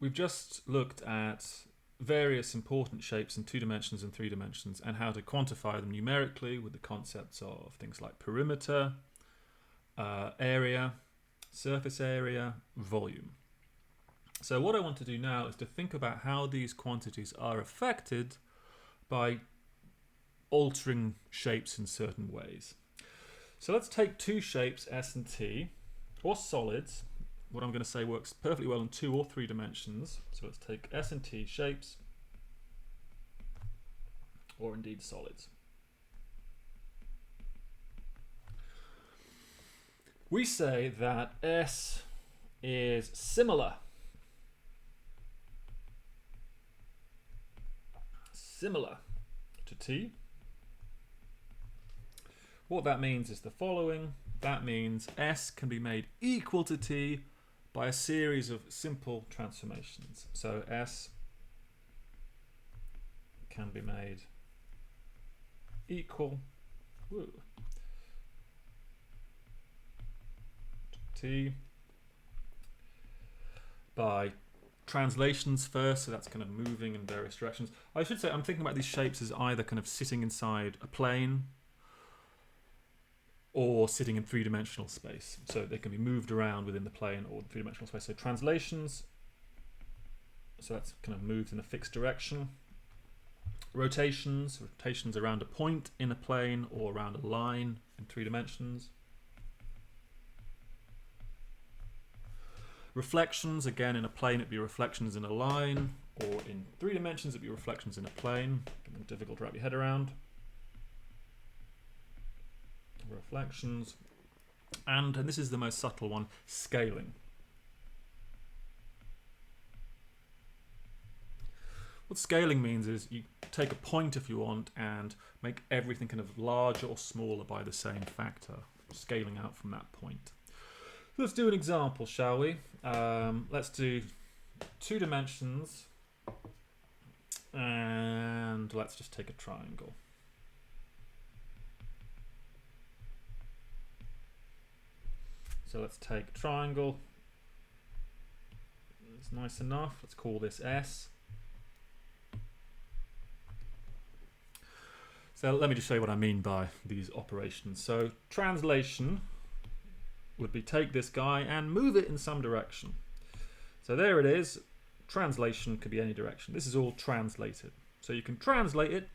we've just looked at various important shapes in 2 dimensions and 3 dimensions and how to quantify them numerically with the concepts of things like perimeter, area, surface area, volume. So what I want to do now is to think about how these quantities are affected by altering shapes in certain ways. So let's take 2 shapes, S and T, or solids. What I'm going to say works perfectly well in 2 or 3 dimensions. So let's take S and T shapes, or indeed solids. We say that S is similar to T. What that means is the following. That means S can be made equal to T by a series of simple transformations. So S can be made equal to T by translations first, so that's kind of moving in various directions. I should say I'm thinking about these shapes as either kind of sitting inside a plane or sitting in 3-dimensional space. So they can be moved around within the plane or the 3-dimensional space. So translations, so that's kind of moved in a fixed direction. Rotations around a point in a plane or around a line in 3 dimensions. Reflections, again in a plane it'd be reflections in a line, or in 3 dimensions it'd be reflections in a plane. Difficult to wrap your head around. Reflections, and this is the most subtle one, scaling. What scaling means is you take a point if you want and make everything kind of larger or smaller by the same factor, scaling out from that point. Let's do an example, shall we? Let's do 2 dimensions and let's just take a triangle. So let's take triangle. It's nice enough. Let's call this S. So let me just show you what I mean by these operations. So translation would be take this guy and move it in some direction. So there it is. Translation could be any direction. This is all translated. So you can translate it.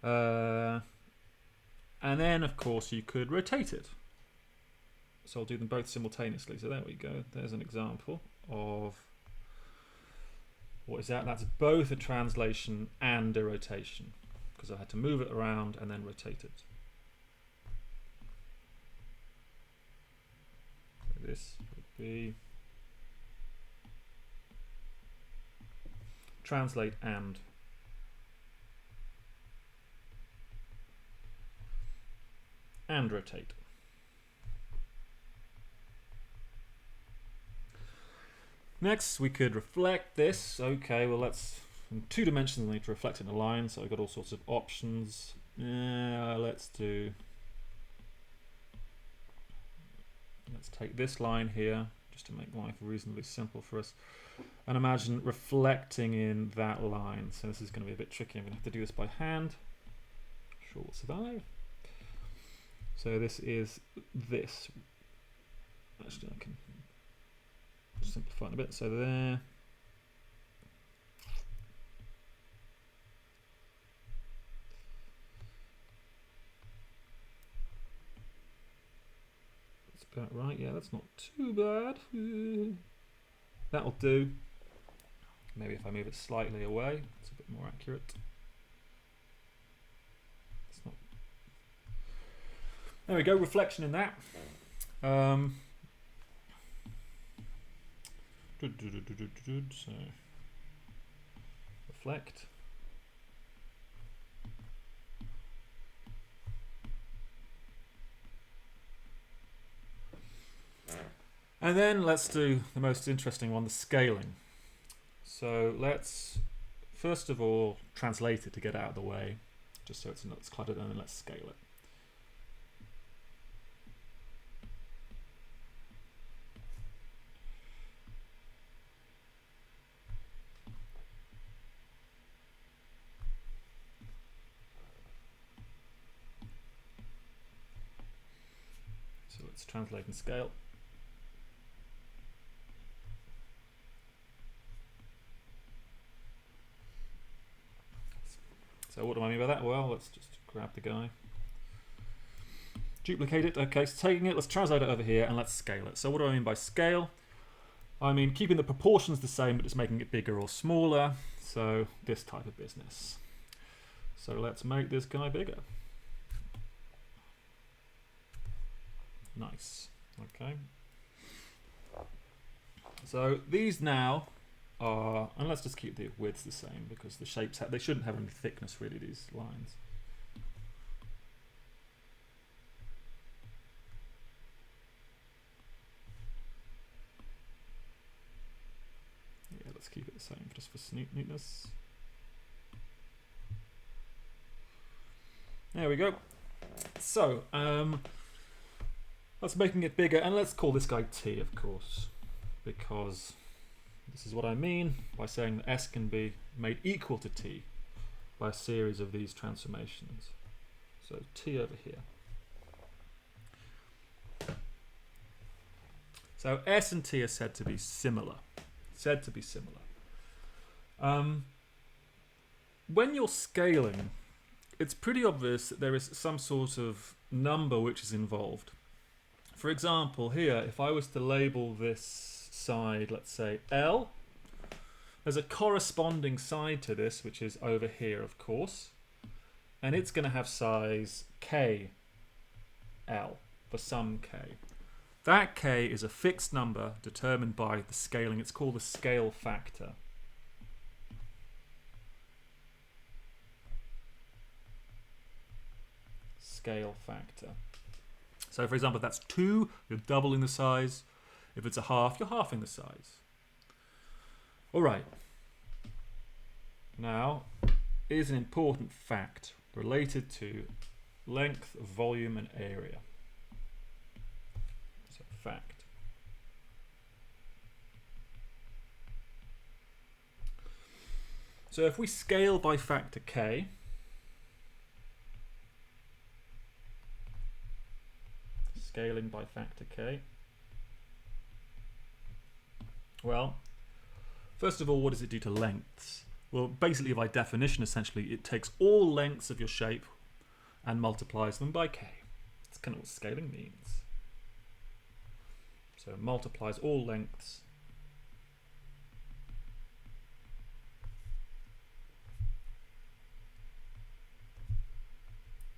And then, of course, you could rotate it. So I'll do them both simultaneously. So there we go. There's an example of what is that? That's both a translation and a rotation, because I had to move it around and then rotate it. So this would be translate and rotate. Next, we could reflect this. Okay, well, let's in 2 dimensions. I need to reflect it in a line, so I've got all sorts of options. Let's take this line here, just to make life reasonably simple for us, and imagine reflecting in that line. So this is going to be a bit tricky. I'm going to have to do this by hand. I'm sure we'll survive. So this is this. Actually, I can simplify it a bit. So there. That's about right. Yeah, that's not too bad. That'll do. Maybe if I move it slightly away, it's a bit more accurate. It's not. There we go. Reflection in that. So reflect. And then let's do the most interesting one, the scaling. So let's first of all translate it to get out of the way, just so it's not cluttered, and then let's scale it. Let's translate and scale. So what do I mean by that? Well, let's just grab the guy. Duplicate it. Okay, so taking it, let's translate it over here and let's scale it. So what do I mean by scale? I mean keeping the proportions the same but just making it bigger or smaller. So this type of business. So let's make this guy bigger. Nice. Okay. So these now are, and let's just keep the widths the same because the shapes they shouldn't have any thickness really, these lines. Yeah, let's keep it the same just for neatness. There we go. So that's making it bigger, and let's call this guy T, of course, because this is what I mean by saying that S can be made equal to T by a series of these transformations. So T over here. So S and T are said to be similar. Said to be similar. When you're scaling, it's pretty obvious that there is some sort of number which is involved. For example, here, if I was to label this side, let's say L, there's a corresponding side to this, which is over here, of course, and it's going to have size K, L, for some K. That K is a fixed number determined by the scaling. It's called the scale factor. Scale factor. So for example, if that's 2, you're doubling the size. If it's a half, you're halving the size. All right. Now, here's an important fact related to length, volume, and area. So fact. So if we scale by factor k, scaling by factor k. Well, first of all, what does it do to lengths? Well, basically, by definition, essentially, it takes all lengths of your shape and multiplies them by k. That's kind of what scaling means. So it multiplies all lengths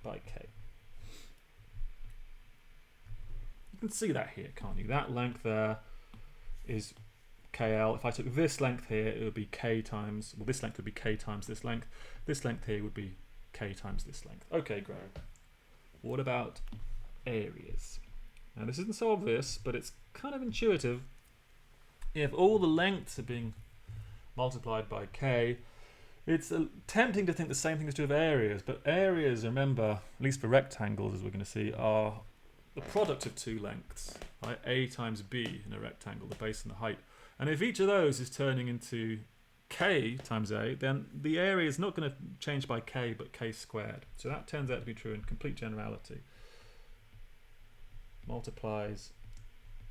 by k. You can see that here, can't you? That length there is KL. If I took this length here, it would be K times, well, this length would be K times this length. This length here would be K times this length. Okay, great. What about areas? Now, this isn't so obvious, but it's kind of intuitive. If all the lengths are being multiplied by K, it's tempting to think the same thing is true of areas, but areas, remember, at least for rectangles, as we're going to see, are the product of two lengths, right? A times B in a rectangle, the base and the height. And if each of those is turning into K times A, then the area is not going to change by K, but K squared. So that turns out to be true in complete generality. Multiplies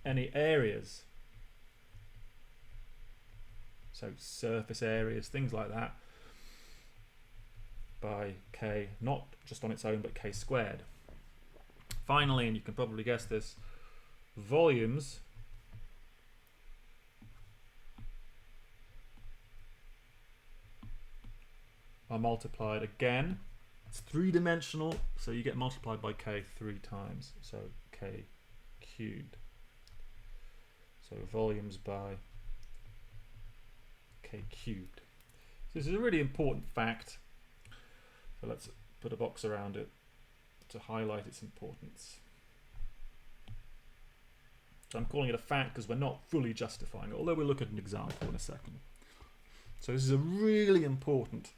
any areas, so surface areas, things like that, by K, not just on its own, but K squared. Finally, and you can probably guess this, volumes are multiplied again. It's three-dimensional, so you get multiplied by K 3 times, so K cubed. So volumes by K cubed. So this is a really important fact. So let's put a box around it to highlight its importance. So I'm calling it a fact because we're not fully justifying it, although we'll look at an example in a second. So this is a really important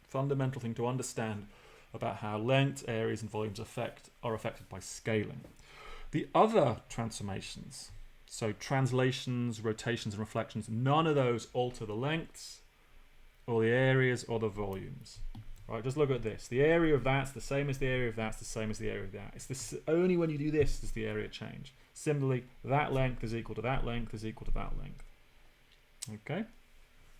fundamental thing to understand about how lengths, areas, and volumes are affected by scaling. The other transformations, so translations, rotations, and reflections, none of those alter the lengths, or the areas, or the volumes. Right, just look at this. The area of that's the same as the area of that's the same as the area of that. It's this, only when you do this does the area change. Similarly, that length is equal to that length is equal to that length. Okay?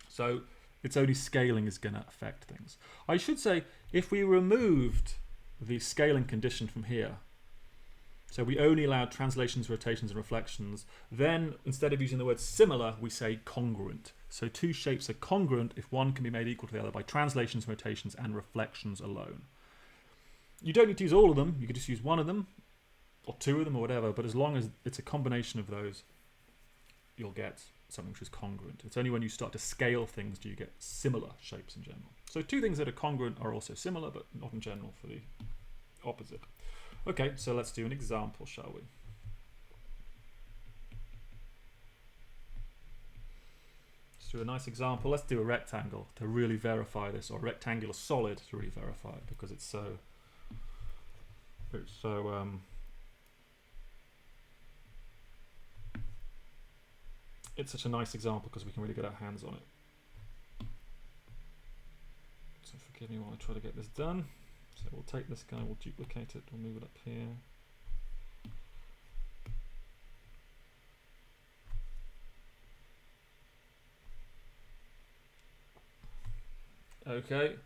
So it's only scaling is going to affect things. I should say, if we removed the scaling condition from here, so we only allowed translations, rotations, and reflections, then instead of using the word similar, we say congruent. So two shapes are congruent if one can be made equal to the other by translations, rotations, and reflections alone. You don't need to use all of them. You could just use one of them, or two of them, or whatever. But as long as it's a combination of those, you'll get something which is congruent. It's only when you start to scale things do you get similar shapes in general. So two things that are congruent are also similar, but not in general for the opposite. Okay, so let's do an example, shall we? Let's do a nice example. Let's do a rectangle to really verify this, or a rectangular solid to really verify it, because it's such a nice example because we can really get our hands on it. So forgive me while I try to get this done. So we'll take this guy, we'll duplicate it, we'll move it up here. Okay.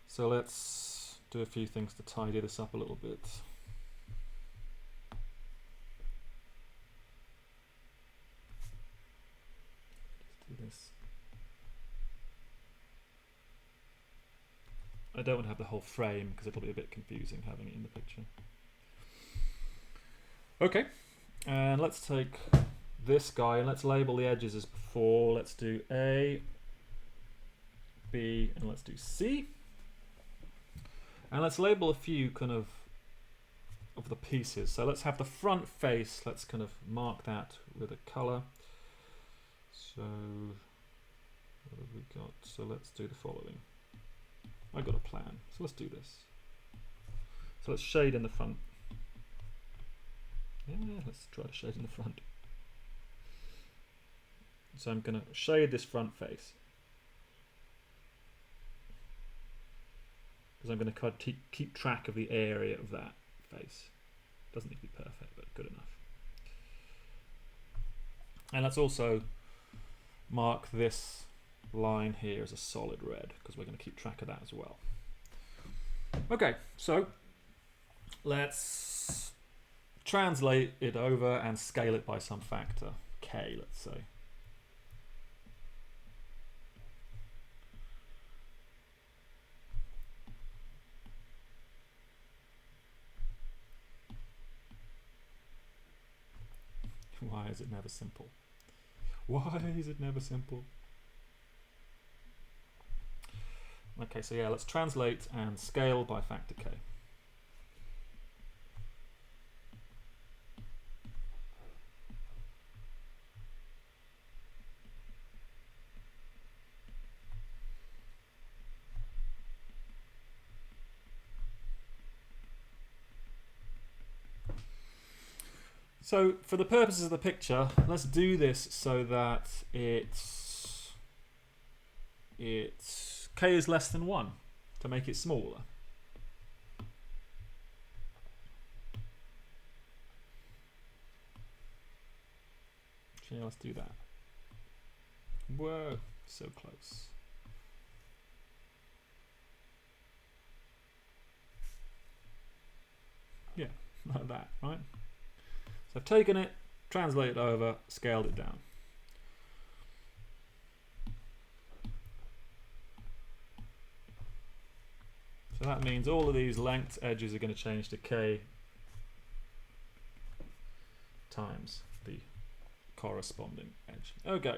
So let's do a few things to tidy this up a little bit. Let's do this. I don't want to have the whole frame because it'll be a bit confusing having it in the picture. Okay, and let's take this guy and let's label the edges as before. Let's do A, B, and let's do C. And let's label a few kind of the pieces. So let's have the front face, let's kind of mark that with a color. So what have we got? So let's do the following. I got a plan, so let's do this. So let's shade in the front. Yeah, let's try to shade in the front. So I'm going to shade this front face, because I'm going to keep track of the area of that face. Doesn't need to be perfect, but good enough. And let's also mark this line here as a solid red, because we're going to keep track of that as well. Okay, so let's translate it over and scale it by some factor, k, let's say. Why is it never simple? Why is it never simple? Okay, so yeah, let's translate and scale by factor k. So for the purposes of the picture, let's do this so that it's k is less than 1 to make it smaller. So yeah, let's do that. Whoa, so close. Yeah, like that, right? So I've taken it, translated it over, scaled it down. So that means all of these length edges are going to change to k times the corresponding edge. Okay,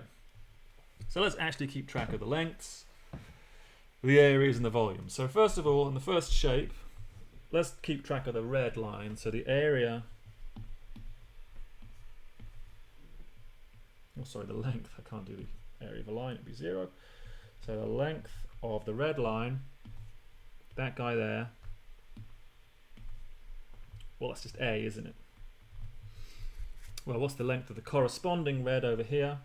so let's actually keep track of the lengths, the areas, and the volumes. So first of all, in the first shape, let's keep track of the red line. So the area, oh sorry, the length, I can't do the area of a line, it'd be 0. So the length of the red line, that guy there, well, that's just A, isn't it? Well, what's the length of the corresponding red over here?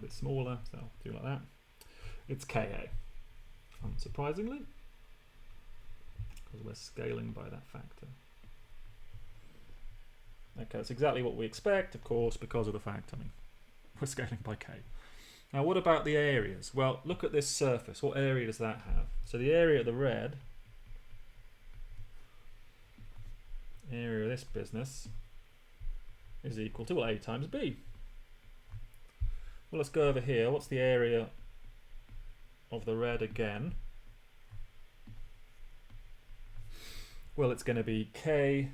bit smaller, so I'll do like that. It's Ka, unsurprisingly, because we're scaling by that factor. Okay, that's exactly what we expect, of course, because of the fact, we're scaling by K. Now, what about the areas? Well, look at this surface. What area does that have? So the area of the red, area of this business, is equal to, well, A times B. Well, let's go over here. What's the area of the red again? Well, it's going to be Ka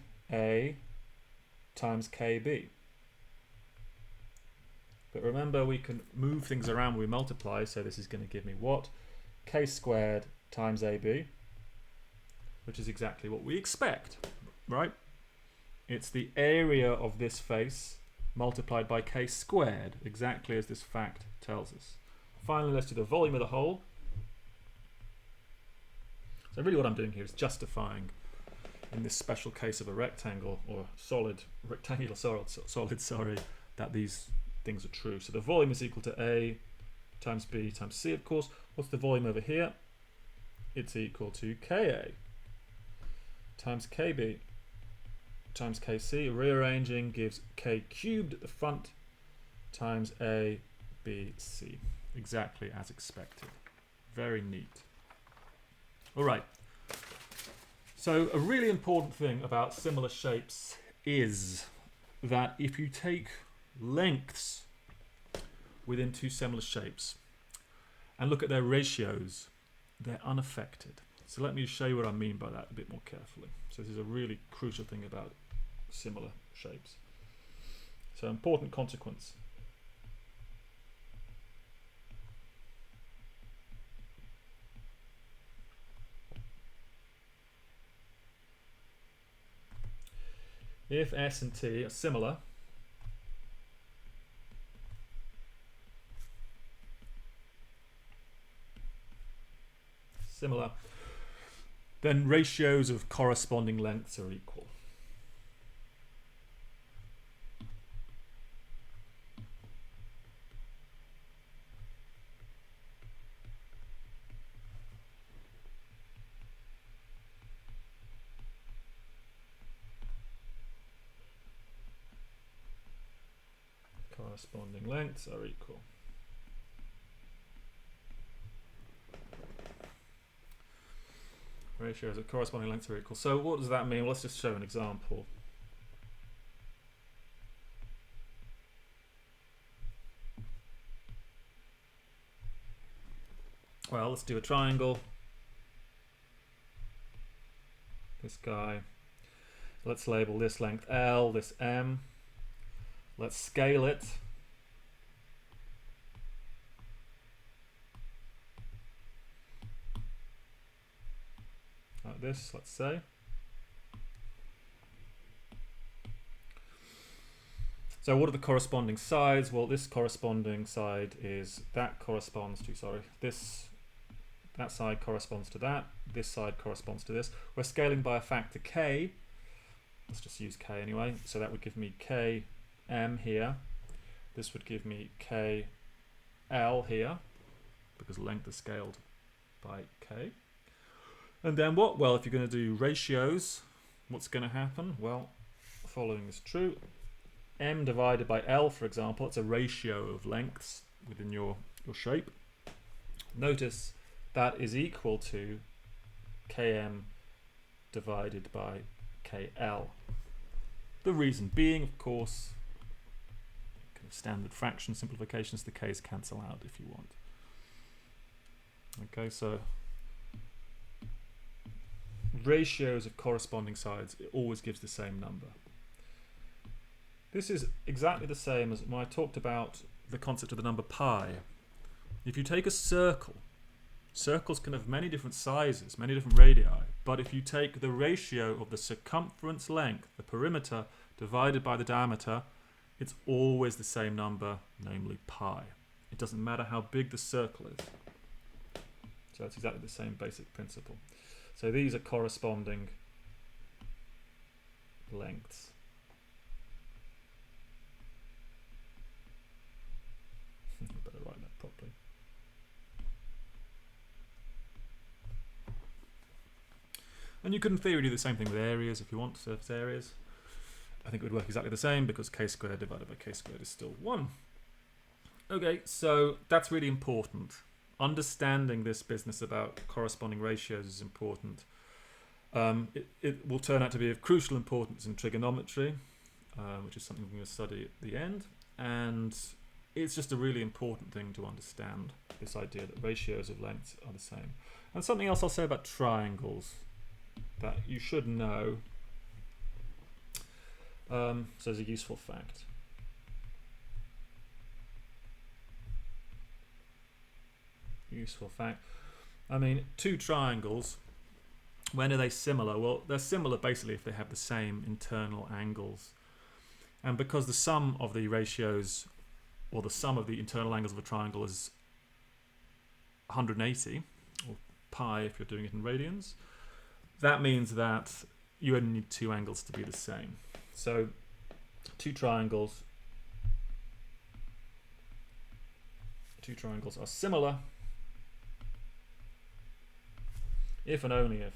times Kb. But remember, we can move things around when we multiply, so this is going to give me what? K squared times AB, which is exactly what we expect, right? It's the area of this face multiplied by K squared, exactly as this fact tells us. Finally, let's do the volume of the whole. So really what I'm doing here is justifying, in this special case of a rectangle, or rectangular solid, sorry, that these things are true. So the volume is equal to A times B times C, of course. What's the volume over here? It's equal to Ka times Kb times Kc. Rearranging gives K cubed at the front times A, B, C. Exactly as expected. Very neat. All right. So a really important thing about similar shapes is that if you take lengths within two similar shapes and look at their ratios, they're unaffected. So let me show you what I mean by that a bit more carefully. So this is a really crucial thing about similar shapes. So important consequence. If S and T are similar, then ratios of corresponding lengths are equal. Corresponding lengths are equal. Ratios of corresponding lengths are equal. So what does that mean? Well, let's just show an example. Well, let's do a triangle. This guy. Let's label this length L, this M. Let's scale it. Like this, let's say. So what are the corresponding sides? Well, this corresponding side is, that corresponds to, that side corresponds to that. This side corresponds to this. We're scaling by a factor K. Let's just use K anyway. So that would give me Km here. This would give me KL here, because length is scaled by K. And then what? Well, if you're going to do ratios, what's going to happen? Well, the following is true. M divided by L, for example, it's a ratio of lengths within your shape. Notice that is equal to Km divided by KL. The reason being, of course, kind of standard fraction simplifications, the K's cancel out if you want. Okay, so ratios of corresponding sides, it always gives the same number. This is exactly the same as when I talked about the concept of the number pi. If you take a circle, circles can have many different sizes, many different radii, but if you take the ratio of the circumference length, the perimeter, divided by the diameter, it's always the same number, namely pi. It doesn't matter how big the circle is. So it's exactly the same basic principle. So these are corresponding lengths. Better And you could, in theory, do the same thing with areas if you want, surface areas. I think it would work exactly the same because k squared divided by k squared is still 1. Okay, so that's really important. Understanding this business about corresponding ratios is important. It will turn out to be of crucial importance in trigonometry, which is something we're going to study at the end. And it's just a really important thing to understand, this idea that ratios of lengths are the same. And something else I'll say about triangles that you should know. So as a useful fact. Useful fact. I mean, two triangles, when are they similar? Well, they're similar basically if they have the same internal angles. And because the sum of the ratios, or the sum of the internal angles of a triangle is 180, or pi if you're doing it in radians, that means that you only need two angles to be the same. So two triangles are similar if and only if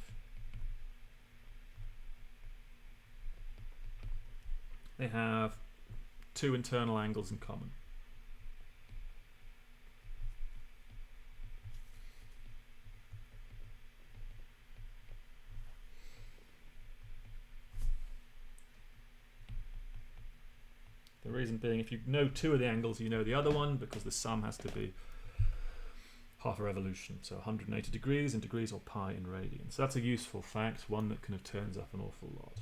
they have two internal angles in common. The reason being, if you know two of the angles, you know the other one, because the sum has to be half a revolution. So 180 degrees in degrees, or pi in radians. So that's a useful fact, one that kind of turns up an awful lot.